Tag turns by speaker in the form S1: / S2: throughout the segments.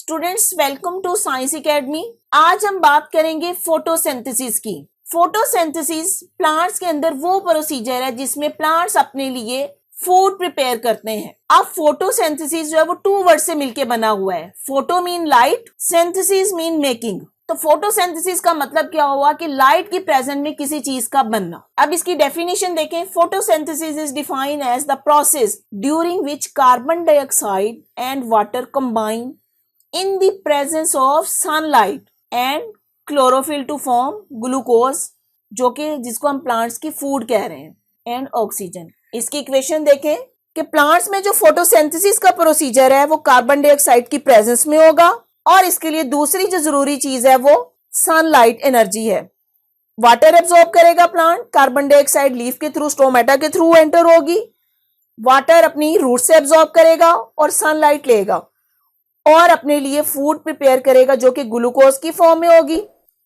S1: Students welcome to science academy. आज हम बात करेंगे फोटोसिंथेसिस की। फोटोसिंथेसिस प्लांट्स के अंदर वो प्रोसीजर है जिसमें प्लांट्स अपने लिए फूड प्रिपेयर करते हैं। अब फोटोसिंथेसिस जो है वो टू वर्ड से मिलके बना हुआ है। Photo mean light, synthesis mean making. तो फोटोसिंथेसिस का मतलब क्या हुआ कि लाइट की प्रेजेंस में किसी चीज का बनना। अब इसकी डेफिनेशन देखें। Photosynthesis is defined as the process during which carbon dioxide and water combine in the presence of sunlight and chlorophyll to form glucose, जो कि जिसको हम प्लांट्स की फूड कह रहे हैं, एंड ऑक्सीजन। इसकी इक्वेशन देखें कि प्लांट्स में जो फोटोसिंथेसिस का प्रोसीजर है वो कार्बन डाइऑक्साइड की प्रेजेंस में होगा और इसके लिए दूसरी जो जरूरी चीज है वो सनलाइट एनर्जी है। वाटर एब्जॉर्ब करेगा प्लांट, कार्बन डाइऑक्साइड लीफ के थ्रू, स्टोमेटा के थ्रू एंटर होगी। वाटर अपनी रूट से एब्जॉर्ब करेगा और सनलाइट लेगा और अपने लिए फूड प्रिपेयर करेगा जो कि ग्लूकोज की फॉर्म में होगी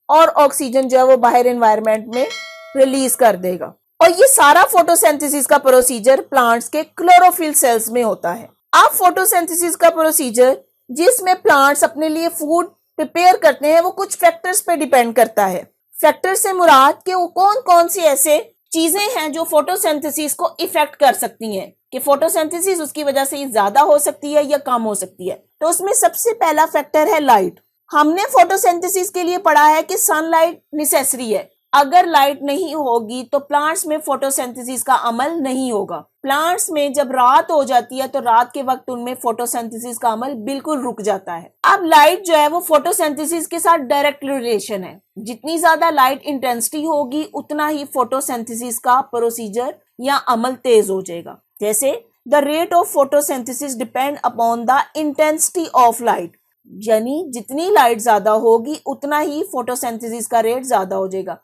S1: और ऑक्सीजन जो है वो बाहर एनवायरनमेंट में रिलीज कर देगा। और ये सारा फोटोसिंथेसिस का प्रोसीजर प्लांट्स के क्लोरोफिल सेल्स में होता है। अब फोटोसिंथेसिस का प्रोसीजर जिसमें प्लांट्स अपने लिए फूड प्रिपेयर करते हैं वो कुछ फैक्टर्स पे डिपेंड करता है। फैक्टर से मुराद कि वो कौन कौन सी ऐसे चीजें हैं जो फोटोसिंथेसिस को इफेक्ट कर सकती हैं कि फोटोसिंथेसिस उसकी वजह से ज्यादा हो सकती है या कम हो सकती है। तो उसमें सबसे पहला फैक्टर है लाइट। हमने फोटोसिंथेसिस के लिए पढ़ा है कि सनलाइट नेसेसरी है। अगर लाइट नहीं होगी तो प्लांट्स में फोटोसिंथेसिस का अमल नहीं होगा। प्लांट्स में जब रात हो जाती है तो रात के वक्त उनमें फोटोसिंथेसिस का अमल बिल्कुल रुक जाता है। अब लाइट जो है वो फोटोसिंथेसिस के साथ डायरेक्ट रिलेशन है। जितनी ज्यादा लाइट इंटेंसिटी होगी उतना ही फोटोसिंथेसिस का प्रोसीजर या अमल तेज हो जाएगा। जैसे the rate of photosynthesis depend upon the intensity of light, यानी जितनी लाइट ज्यादा होगी उतना ही फोटोसिंथेसिस का रेट ज्यादा हो जाएगा।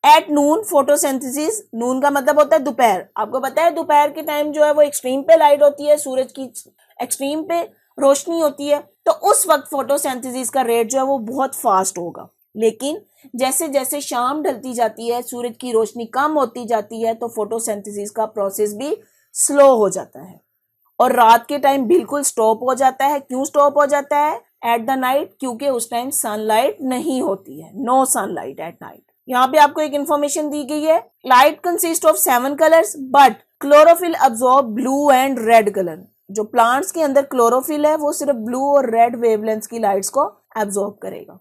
S1: एट नून फोटोसिंथेसिस, नून का मतलब होता है दोपहर। आपको पता है दोपहर के टाइम जो है वो एक्सट्रीम पे लाइट होती है, सूरज की एक्सट्रीम पे रोशनी होती है, तो उस वक्त फोटोसिंथेसिस का रेट जो है वो बहुत फास्ट होगा। लेकिन जैसे जैसे शाम ढलती जाती है, सूरज की रोशनी कम होती जाती है, तो फोटोसिंथेसिस का प्रोसेस भी स्लो हो जाता है और रात के टाइम बिल्कुल स्टॉप हो जाता है। क्यों स्टॉप हो जाता है एट द नाइट? क्योंकि उस टाइम सनलाइट नहीं होती है, नो सनलाइट एट नाइट। यहाँ पे आपको एक इंफॉर्मेशन दी गई है, light consist of 7 colours but chlorophyll absorb blue and red colour. जो प्लांट्स के अंदर क्लोरोफिल है वो सिर्फ ब्लू और रेड वेवलेंथ की लाइट्स को एब्सॉर्ब करेगा।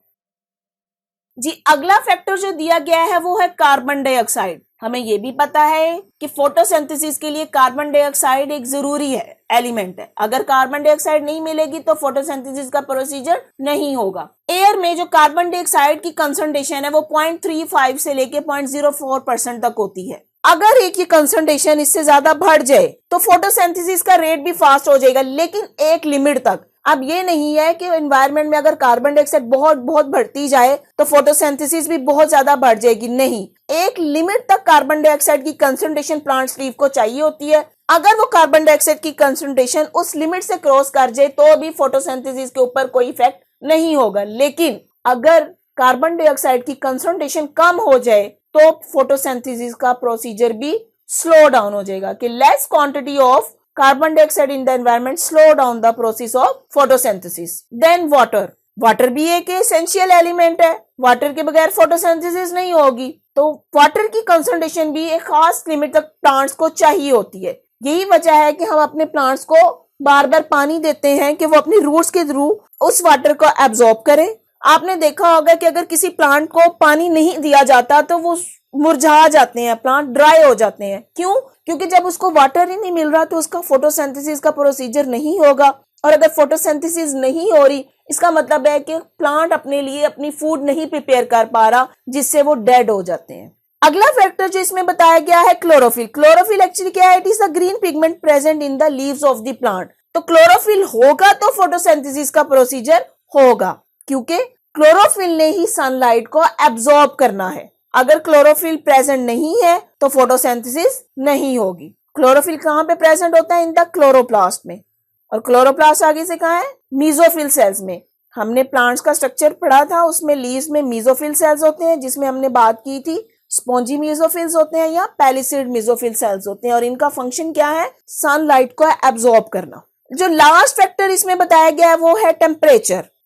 S1: जी अगला फैक्टर जो दिया गया है वो है कार्बन डाइऑक्साइड। हमें ये भी पता है कि फोटोसिंथेसिस के लिए कार्बन डाइऑक्साइड एक जरूरी है, एलिमेंट है। अगर कार्बन डाइऑक्साइड नहीं मिलेगी तो फोटोसिंथेसिस का प्रोसीजर नहीं होगा। एयर में जो कार्बन डाइऑक्साइड की कंसंट्रेशन है वो 0.35 से लेके 0.04% तक होती है। अगर एक ये कंसंट्रेशन इससे ज्यादा बढ़ जाए तो फोटोसिंथेसिस का रेट भी फास्ट हो जाएगा, लेकिन एक लिमिट तक। अब ये नहीं है कि एनवायरनमेंट में अगर कार्बन डाइऑक्साइड बहुत बहुत बढ़ती जाए तो फोटोसिंथेसिस भी बहुत ज्यादा बढ़ जाएगी, नहीं। एक लिमिट तक कार्बन डाइऑक्साइड की कंसंट्रेशन प्लांट्स लीफ को चाहिए होती है। अगर वो कार्बन डाइऑक्साइड की कंसंट्रेशन उस लिमिट से क्रॉस कर जाए तो भी फोटोसिंथेसिस के ऊपर कोई इफेक्ट नहीं होगा। लेकिन अगर कार्बन डाइऑक्साइड की कंसंट्रेशन कम हो जाए तो फोटोसिंथेसिस का प्रोसीजर भी स्लो डाउन हो जाएगा कि less quantity of carbon dioxide in the environment slow down the process of photosynthesis. Then water भी एक essential element है। वाटर के बगैर फोटोसिंथेसिस नहीं होगी, तो वाटर की कंसंट्रेशन भी एक खास लिमिट तक प्लांट्स को चाहिए होती है। यही वजह है कि हम अपने प्लांट्स को बार बार पानी देते हैं कि वो अपनी रूट्स के थ्रू उस वाटर को एब्जॉर्ब करें। आपने देखा होगा कि अगर किसी प्लांट को पानी नहीं दिया जाता तो वो मुरझा जाते हैं, प्लांट ड्राई हो जाते हैं। क्यों? क्योंकि जब उसको वाटर ही नहीं मिल रहा तो उसका फोटोसिंथेसिस का प्रोसीजर नहीं होगा, और अगर फोटोसिंथेसिस नहीं हो रही इसका मतलब है कि प्लांट अपने लिए अपनी फूड नहीं प्रिपेयर कर पा रहा, जिससे वो डेड हो जाते हैं। अगला फैक्टर जो इसमें बताया गया है क्लोरोफिल। क्लोरोफिल एक्चुअली क्या है? It is the green pigment present in the leaves of the plant. तो क्लोरोफिल होगा तो फोटोसिंथेसिस का प्रोसीजर होगा, क्योंकि क्लोरोफिल ने ही सनलाइट को एब्जॉर्ब करना है। अगर क्लोरोफिल प्रेजेंट नहीं है तो फोटोसिंथेसिस नहीं होगी। क्लोरोफिल कहाँ पे प्रेजेंट होता है? इन द क्लोरोप्लास्ट में। और क्लोरोप्लास्ट आगे से कहाँ है? मीजोफिल सेल्स में। हमने प्लांट्स का स्ट्रक्चर पढ़ा था, उसमें लीव्स में मीजोफिल सेल्स होते हैं, जिसमें हमने बात की थी स्पॉन्जी मीजोफिल्स होते हैं या पैलिसेड मीजोफिल सेल्स होते हैं, और इनका फंक्शन क्या है? सनलाइट को एब्जॉर्ब करना। जो लास्ट फैक्टर इसमें बताया गया है वो है temperature.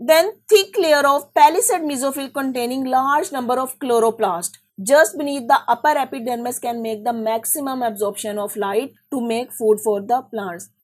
S1: Then thick layer of palisade mesophyll containing large number of chloroplasts just beneath the upper epidermis can make the maximum absorption of light to make food for the plants.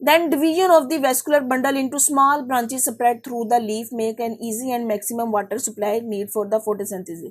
S1: Then division of the vascular bundle into small branches spread through the leaf make an easy and maximum water supply need for the photosynthesis.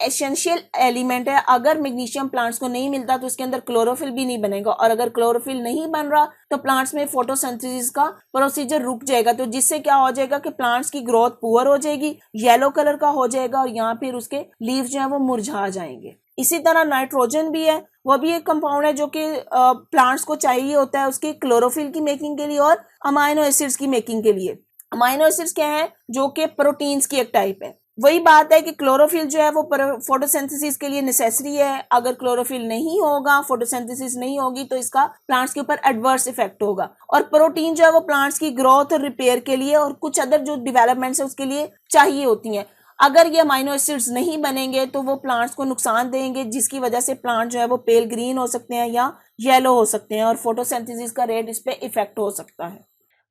S1: Essential element है। अगर magnesium plants को नहीं मिलता तो इसके अंदर chlorophyll भी नहीं बनेगा, और अगर क्लोरोफिल नहीं बन रहा तो प्लांट्स में फोटोसिंथेसिस का प्रोसीजर रुक जाएगा, तो जिससे क्या हो जाएगा कि प्लांट्स की ग्रोथ पुअर हो जाएगी, येलो कलर का हो जाएगा, और यहाँ फिर उसके लीव्स जो है वो मुरझा जाएंगे। इसी तरह नाइट्रोजन भी है, वो भी एक कंपाउंड है जो कि प्लांट्स को चाहिए होता है उसकी क्लोरोफिल की मेकिंग के लिए और अमाइनो एसिड्स की मेकिंग के लिए। अमाइनो एसिड्स क्या है? जो कि प्रोटीन्स की एक टाइप है। वही बात है कि क्लोरोफिल जो है वो फोटोसिंथेसिस के लिए नेसेसरी है। अगर क्लोरोफिल नहीं होगा, फोटोसिंथेसिस नहीं होगी, तो इसका प्लांट्स के ऊपर एडवर्स इफेक्ट होगा। और प्रोटीन जो है वो प्लांट्स की ग्रोथ और रिपेयर के लिए और कुछ अदर जो डेवलपमेंट्स है उसके लिए चाहिए होती हैं। अगर ये अमाइनो एसिड्स नहीं बनेंगे तो वो प्लांट्स को नुकसान देंगे, जिसकी वजह से प्लांट जो है वो पेल ग्रीन हो सकते हैं या येलो हो सकते हैं, और फोटोसिंथेसिस का रेट इस पे इफेक्ट हो सकता है।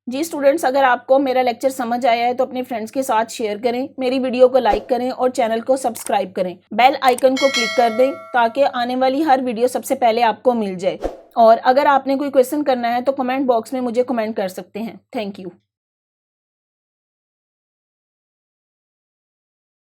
S1: जी स्टूडेंट्स, अगर आपको मेरा लेक्चर समझ आया है तो अपने फ्रेंड्स के साथ शेयर करें, मेरी वीडियो को लाइक करें और चैनल को सब्सक्राइब करें। बेल आइकन को क्लिक कर दें ताकि आने वाली हर वीडियो सबसे पहले आपको मिल जाए। और अगर आपने कोई क्वेश्चन करना है तो कमेंट बॉक्स में मुझे कमेंट कर सकते हैं। Thank you.